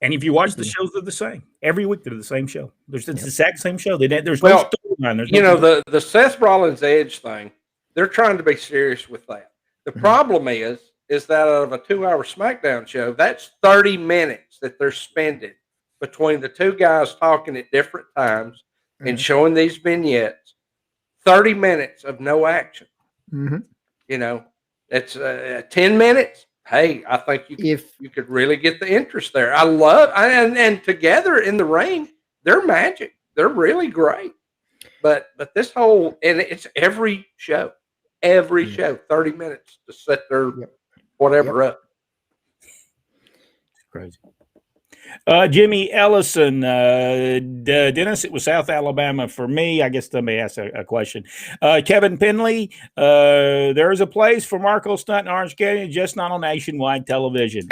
And if you watch the shows, they're the same. Every week they're the same show. It's the exact same show. There's no storyline. There's the Seth Rollins Edge thing, they're trying to be serious with that. The problem is that out of a 2-hour SmackDown show, that's 30 minutes that they're spending between the two guys talking at different times and showing these vignettes. 30 minutes of no action. It's 10 minutes. Hey, I think you could really get the interest there. I love and together in the ring, they're magic. They're really great. But this whole, and it's every show, 30 minutes to set their whatever up. Crazy. Jimmy Ellison, Dennis, it was South Alabama for me. I guess somebody asked a question. Kevin Penley, there is a place for Marco Stunt in Orange County, just not on nationwide television.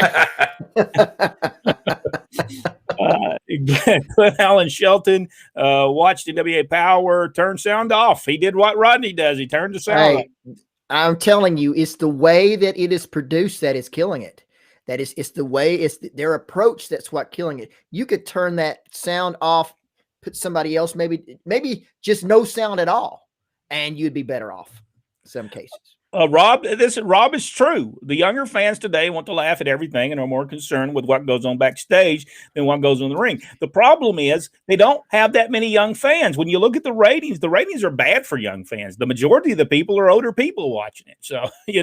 Alan Shelton, watched NWA Power, turn sound off. He did what Rodney does. He turned the sound off. I'm telling you, it's the way that it is produced that is killing it. It's the way, it's their approach that's what killing it. You could turn that sound off, put somebody else, maybe just no sound at all, and you'd be better off in some cases. Rob is true. The younger fans today want to laugh at everything and are more concerned with what goes on backstage than what goes on in the ring. The problem is they don't have that many young fans. When you look at the ratings are bad for young fans. The majority of the people are older people watching it. So, I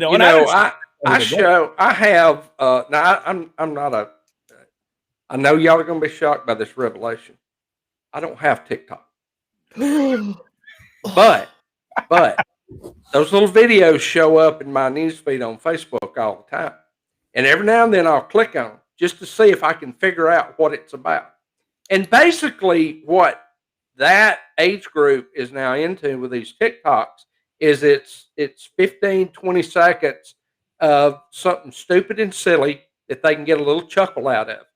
know y'all are going to be shocked by this revelation. I don't have TikTok. but those little videos show up in my newsfeed on Facebook all the time. And every now and then I'll click on them just to see if I can figure out what it's about. And basically what that age group is now into with these TikToks is it's 15, 20 seconds of something stupid and silly that they can get a little chuckle out of.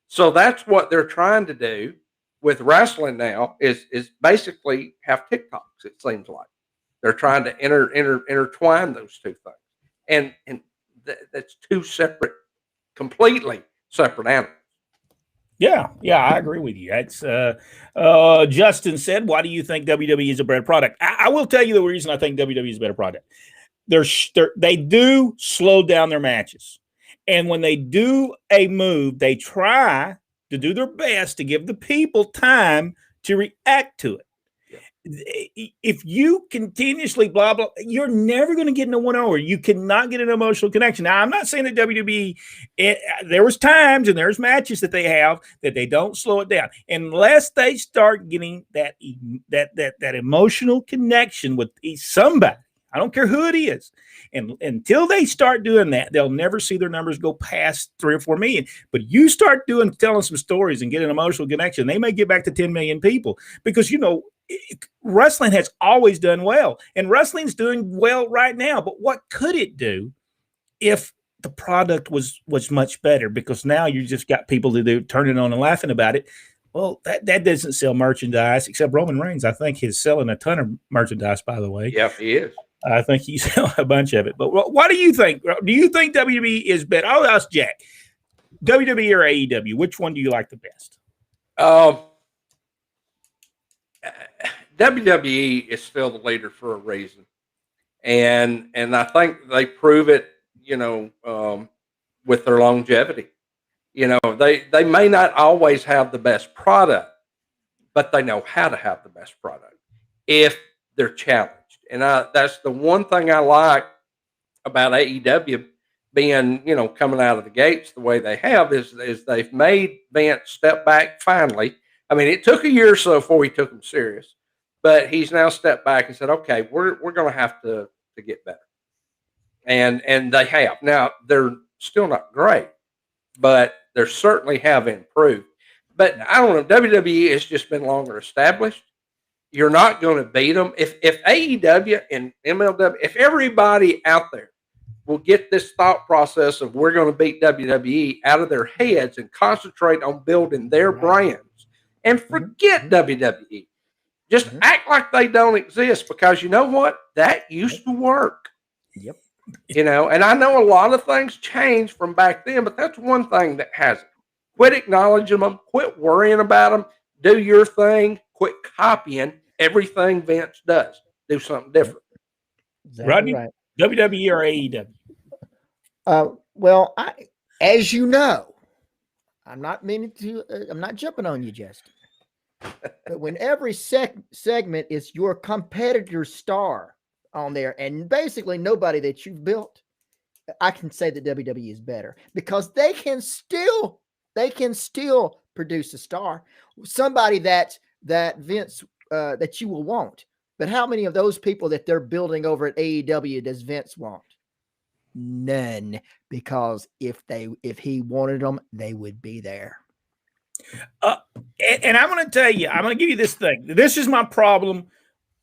So that's what they're trying to do with wrestling now is basically have TikToks, it seems like. They're trying to intertwine those two things. And that's two completely separate animals. Yeah, I agree with you. That's Justin said, why do you think WWE is a better product? I will tell you the reason I think WWE is a better product. They do slow down their matches. And when they do a move, they try to do their best to give the people time to react to it. If you continuously blah, blah, you're never going to get in a 1 hour. You cannot get an emotional connection. Now, I'm not saying that WWE, there was times and there's matches that they have that they don't slow it down unless they start getting that emotional connection with somebody. I don't care who it is. And until they start doing that, they'll never see their numbers go past 3 or 4 million. But you start telling some stories and get an emotional connection, they may get back to 10 million people because, wrestling has always done well, and wrestling's doing well right now. But what could it do if the product was much better? Because now you just got people to turning on and laughing about it. Well, that doesn't sell merchandise, except Roman Reigns. I think he's selling a ton of merchandise, by the way. Yeah, he is. I think he's selling a bunch of it. But what do you think? Do you think WWE is better? I'll ask Jack. WWE or AEW? Which one do you like the best? WWE is still the leader for a reason. And I think they prove it, with their longevity. They may not always have the best product, but they know how to have the best product if they're challenged. And that's the one thing I like about AEW being, coming out of the gates the way they have is they've made Vince step back finally. I mean, it took a year or so before he took him serious, but he's now stepped back and said, okay, we're going to have to get better. And they have. Now, they're still not great, but they certainly have improved. But I don't know, WWE has just been longer established. You're not going to beat them. If AEW and MLW, if everybody out there will get this thought process of we're going to beat WWE out of their heads and concentrate on building their brands and forget WWE. Just act like they don't exist, because you know what? That used to work. Yep. And I know a lot of things changed from back then, but that's one thing that hasn't. Quit acknowledging them. Quit worrying about them. Do your thing. Quit copying everything Vince does. Do something different. Exactly Rodney, right. WWE or AEW? Well, as you know, I'm not jumping on you, Justin. But when every segment is your competitor star on there, and basically nobody that you've built, I can say that WWE is better because they can still produce a star, somebody that Vince that you will want. But how many of those people that they're building over at AEW does Vince want? None, because if he wanted them, they would be there. And I'm going to tell you, I'm going to give you this thing. This is my problem.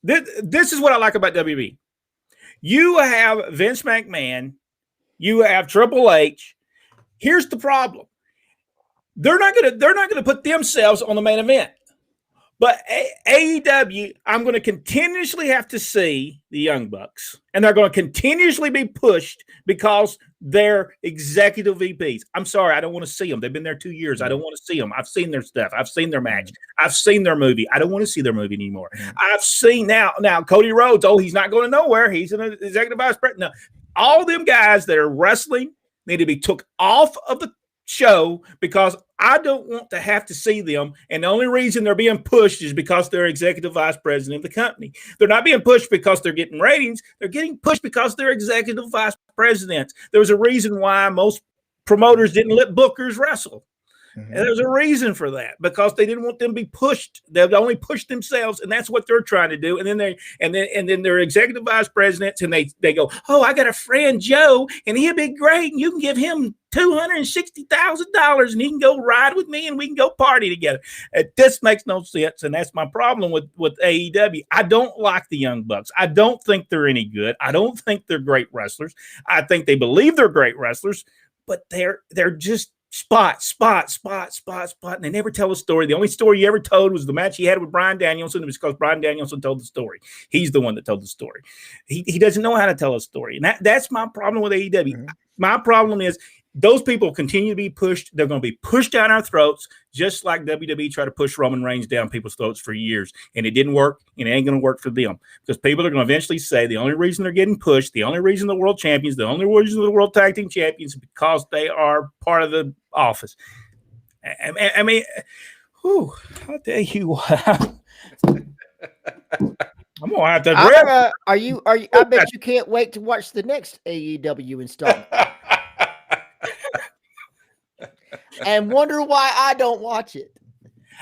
This is what I like about WWE. You have Vince McMahon. You have Triple H. Here's the problem. They're not going to put themselves on the main event. But AEW, I'm going to continuously have to see the Young Bucks, and they're going to continuously be pushed because they're executive VPs. I'm sorry, I don't want to see them. They've been there 2 years. I don't want to see them. I've seen their stuff. I've seen their match. I've seen their movie. I don't want to see their movie anymore. I've seen now Cody Rhodes. Oh, he's not going nowhere. He's an executive vice president. No, all them guys that are wrestling need to be took off of the show because I don't want to have to see them. And the only reason they're being pushed is because they're executive vice president of the company. They're not being pushed because they're getting ratings. They're getting pushed because they're executive vice presidents. There was a reason why most promoters didn't let bookers wrestle. And there's a reason for that, because they didn't want them to be pushed. They've only pushed themselves, and that's what they're trying to do. And then they're executive vice presidents, and they go, oh, I got a friend Joe, and he'll be great, and you can give him $260,000, and he can go ride with me, and we can go party together. This makes no sense, and that's my problem with AEW. I don't like the Young Bucks. I don't think they're any good. I don't think they're great wrestlers. I think they believe they're great wrestlers, but they're just spot, and they never tell a story. The only story he ever told was the match he had with Bryan Danielson. It was because Bryan Danielson told the story. He's the one that told the story. He doesn't know how to tell a story, and that's my problem with AEW. My problem is those people continue to be pushed. They're going to be pushed down our throats, just like WWE tried to push Roman Reigns down people's throats for years, and it didn't work, and it ain't going to work for them, because people are going to eventually say the only reason they're getting pushed, the only reason the world champions, the only reason the world tag team champions, is because they are part of the office. I mean, whew, I'll tell you what. I'm gonna have to. Are you? I bet you can't wait to watch the next AEW installment. And wonder why I don't watch it.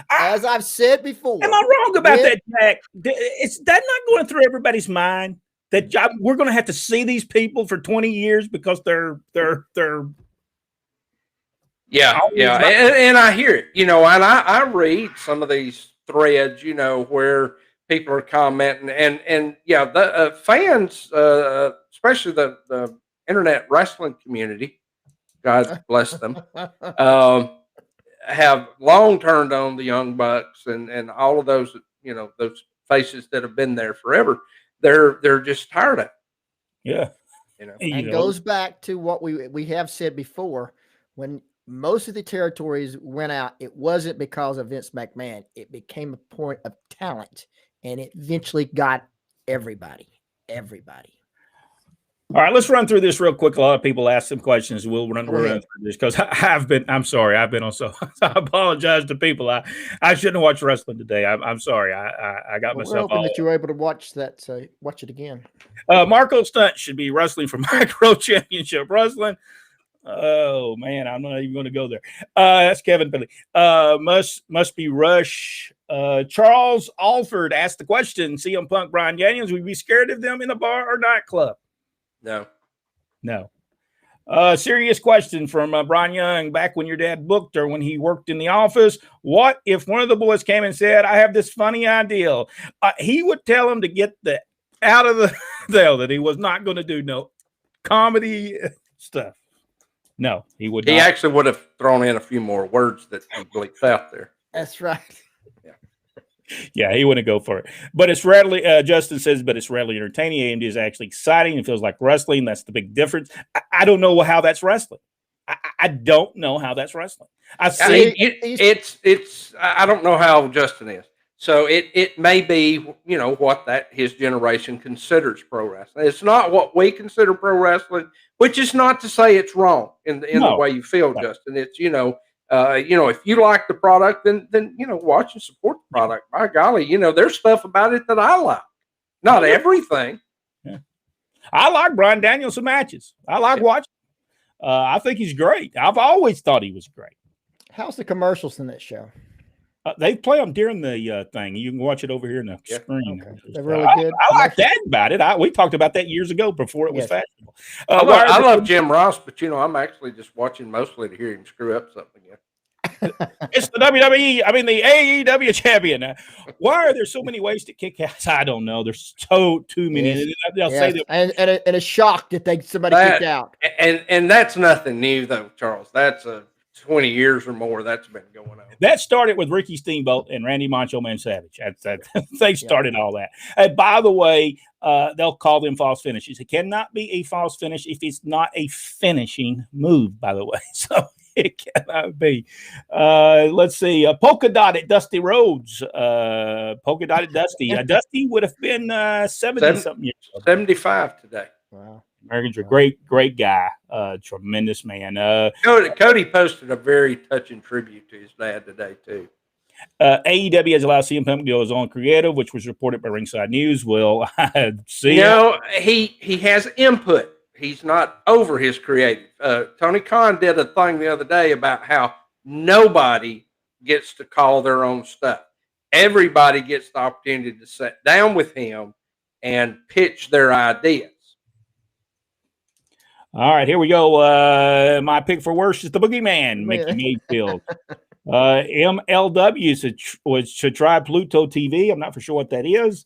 As I've said before. Am I wrong about that, Jack? Is that not going through everybody's mind? that we're going to have to see these people for 20 years because they're Yeah, and I hear it, and I read some of these threads, where people are commenting, and yeah, the fans, especially the internet wrestling community, God bless them, have long turned on the Young Bucks and all of those, those faces that have been there forever. They're just tired of it. Yeah. And goes back to what we have said before. When most of the territories went out, it wasn't because of Vince McMahon. It became a point of talent, and it eventually got everybody. All right, let's run through this real quick. A lot of people ask some questions. We'll run through this because I've been on so I apologize to people. I shouldn't have watched wrestling today. I'm sorry. I got myself. We're hoping that you were able to watch that. So watch it again. Marco Stunt should be wrestling for Micro Championship Wrestling. Oh man, I'm not even going to go there. That's Kevin Billy. Must be Rush. Charles Alford asked the question: CM Punk, Bryan Daniels, would you be scared of them in a bar or nightclub? No. Serious question from Brian Young. Back when your dad booked or when he worked in the office, what if one of the boys came and said, I have this funny idea? He would tell him to get out of the deal, that he was not going to do no comedy stuff. No, he would not. He actually would have thrown in a few more words that he bleeped out there. That's right. Yeah, he wouldn't go for it. But it's rarely, Justin says, but it's rarely entertaining. AMD is actually exciting. It feels like wrestling. That's the big difference. I don't know how that's wrestling. I don't know how that's wrestling. I don't know how Justin is. So it may be, what that his generation considers pro wrestling. It's not what we consider pro wrestling, which is not to say it's wrong in the way you feel, Justin. It's, if you like the product, then watch and support the product. By golly, there's stuff about it that I like. Not everything. Yeah. I like Bryan Danielson matches. I like watching. I think he's great. I've always thought he was great. How's the commercials in that show? They play them during the thing. You can watch it over here in the screen. Okay. They're really good. I like that about it. We talked about that years ago before it was fashionable. I love Jim Ross, but I'm actually just watching mostly to hear him screw up something again. It's the WWE. I mean, the AEW champion. Why are there so many ways to kick ass? I don't know. There's too many. They'll say that, and a shock that somebody kicked out. And that's nothing new, though, Charles. That's 20 years or more that's been going on. That started with Ricky Steamboat and Randy Macho Man Savage. They started all that. And by the way, they'll call them false finishes. It cannot be a false finish if it's not a finishing move, by the way. So it cannot be. Let's see. Polka Dotted Dusty Rhodes. Polka Dotted Dusty. Dusty would have been 70-something years old. 75 today. Wow. American's a great guy, tremendous man. Cody posted a very touching tribute to his dad today, too. AEW has allowed CM Punk to go his own creative, which was reported by Ringside News. Will see. He has input. He's not over his creative. Tony Khan did a thing the other day about how nobody gets to call their own stuff. Everybody gets the opportunity to sit down with him and pitch their ideas. All right, here we go. My pick for worst is the Boogeyman, Mickey Mayfield. MLW should try Pluto TV. I'm not for sure what that is.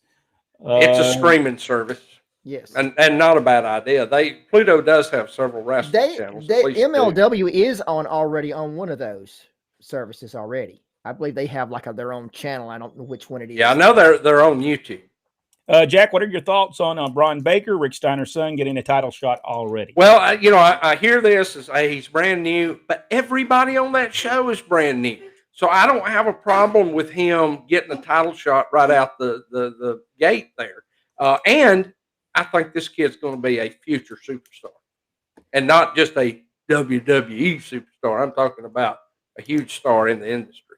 It's a streaming service. Yes, and not a bad idea. Pluto does have several wrestling channels. MLW is already on one of those services already. I believe they have their own channel. I don't know which one it is. Yeah, I know they're on YouTube. Jack, what are your thoughts on Brian Baker, Rick Steiner's son, getting a title shot already? Well, I hear this as he's brand new, but everybody on that show is brand new. So I don't have a problem with him getting a title shot right out the gate there. And I think this kid's going to be a future superstar, and not just a WWE superstar. I'm talking about a huge star in the industry.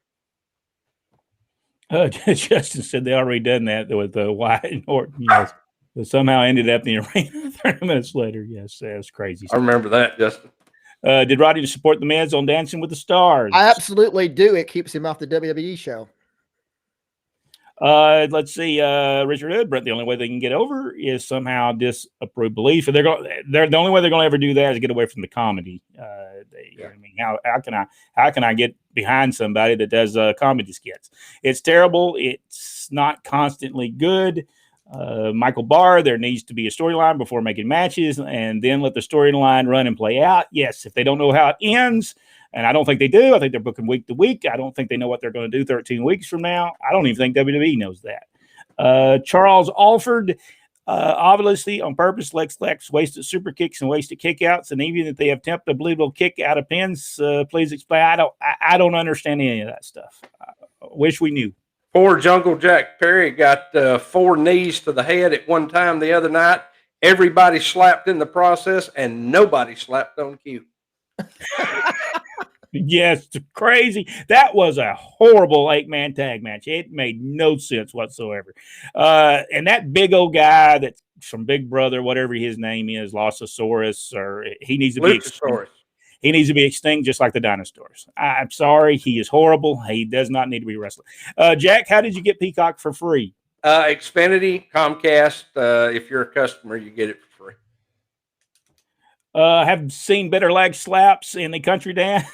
Justin said they already done that with Wyatt and Orton. Yes, but somehow ended up in the arena 30 minutes later. Yes, that's crazy. I remember that, Justin. Did Roddy support the Miz on Dancing with the Stars? I absolutely do. It keeps him off the WWE show. Let's see. Richard Hood, Brett. The only way they can get over is somehow disapprove belief. They're the only way they're going to ever do that is get away from the comedy. I mean, how can I get behind somebody that does comedy skits? It's terrible. It's not constantly good. Michael Barr, there needs to be a storyline before making matches, and then let the storyline run and play out. Yes, if they don't know how it ends. And I don't think they do. I think they're booking week to week. I don't think they know what they're going to do 13 weeks from now. I don't even think WWE knows that. Charles Alford, obviously on purpose, Lex wasted super kicks and wasted kickouts. And even if they have attempted a believable kick out of pins, please explain. I don't understand any of that stuff. I wish we knew. Poor Jungle Jack Perry got 4 knees to the head at one time the other night. Everybody slapped in the process, and nobody slapped on cue. Yes, crazy. That was a horrible 8-man tag match. It made no sense whatsoever. And that big old guy that's from Big Brother, whatever his name is, Lossosaurus, or he needs to be extinct. He needs to be extinct just like the dinosaurs. I'm sorry. He is horrible. He does not need to be wrestling. Jack, how did you get Peacock for free? Xfinity, Comcast. If you're a customer, you get it for free. Have seen better leg slaps in the country dance.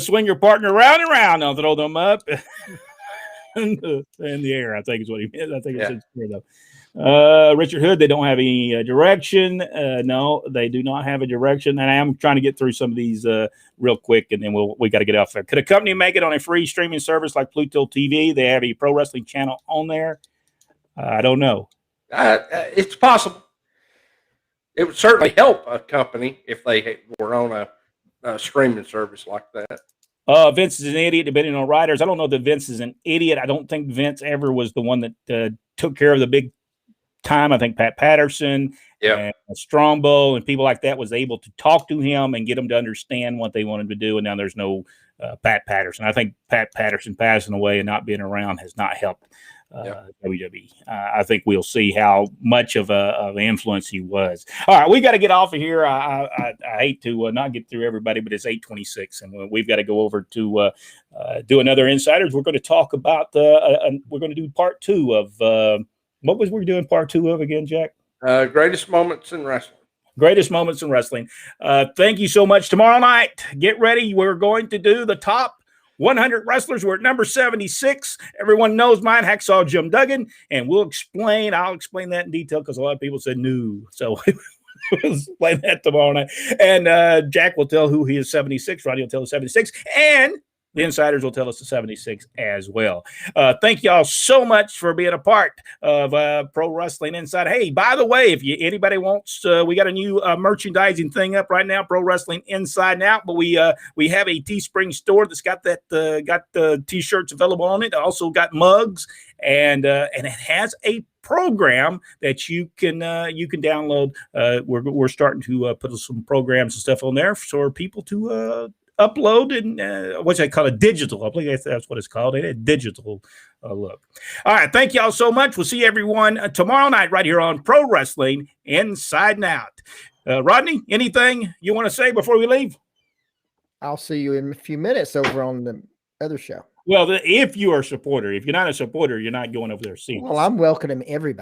Swing your partner round and round. I'll throw them up in the air. I think is what he meant. I think it's here though. Richard Hood, they don't have any direction. No, they do not have a direction. And I am trying to get through some of these real quick, and then we got to get off there. Could a company make it on a free streaming service like Pluto TV? They have a pro wrestling channel on there. I don't know. It's possible. It would certainly help a company if they were on a streaming service like that. Vince is an idiot, depending on writers. I don't know that Vince is an idiot. I don't think Vince ever was the one that took care of the big time. I think Pat Patterson and Strongbow and people like that was able to talk to him and get him to understand what they wanted to do. And now there's no Pat Patterson. I think Pat Patterson passing away and not being around has not helped WWE. I think we'll see how much of an influence he was. All right, we got to get off of here. I hate to not get through everybody, but it's 8:26, and we've got to go over to do another Insiders. We're going to talk about we're going to do part 2 of what was we doing part 2 of again, Jack? Greatest moments in wrestling. Greatest moments in wrestling. Thank you so much. Tomorrow night, get ready. We're going to do the top 100 wrestlers. We're at number 76. Everyone knows mine, Hacksaw Jim Duggan, and I'll explain that in detail because a lot of people said no. So we'll explain that tomorrow night. And Jack will tell who he is 76. Roddy will tell us 76. And the Insiders will tell us the 76 as well. Thank y'all so much for being a part of Pro Wrestling Insider. Hey, by the way, if anybody wants, we got a new merchandising thing up right now, Pro Wrestling Inside and Out. But we have a Teespring store that's got the t-shirts available on it. Also got mugs, and it has a program that you can download. We're starting to put some programs and stuff on there for people to upload and what's I call it, digital. I believe that's what it's called. A digital look. All right, thank y'all so much. We'll see everyone tomorrow night right here on Pro Wrestling Inside and Out. Rodney, anything you want to say before we leave? I'll see you in a few minutes over on the other show. Well, if you are a supporter, if you're not a supporter, you're not going over there seeing. Well, I'm welcoming everybody.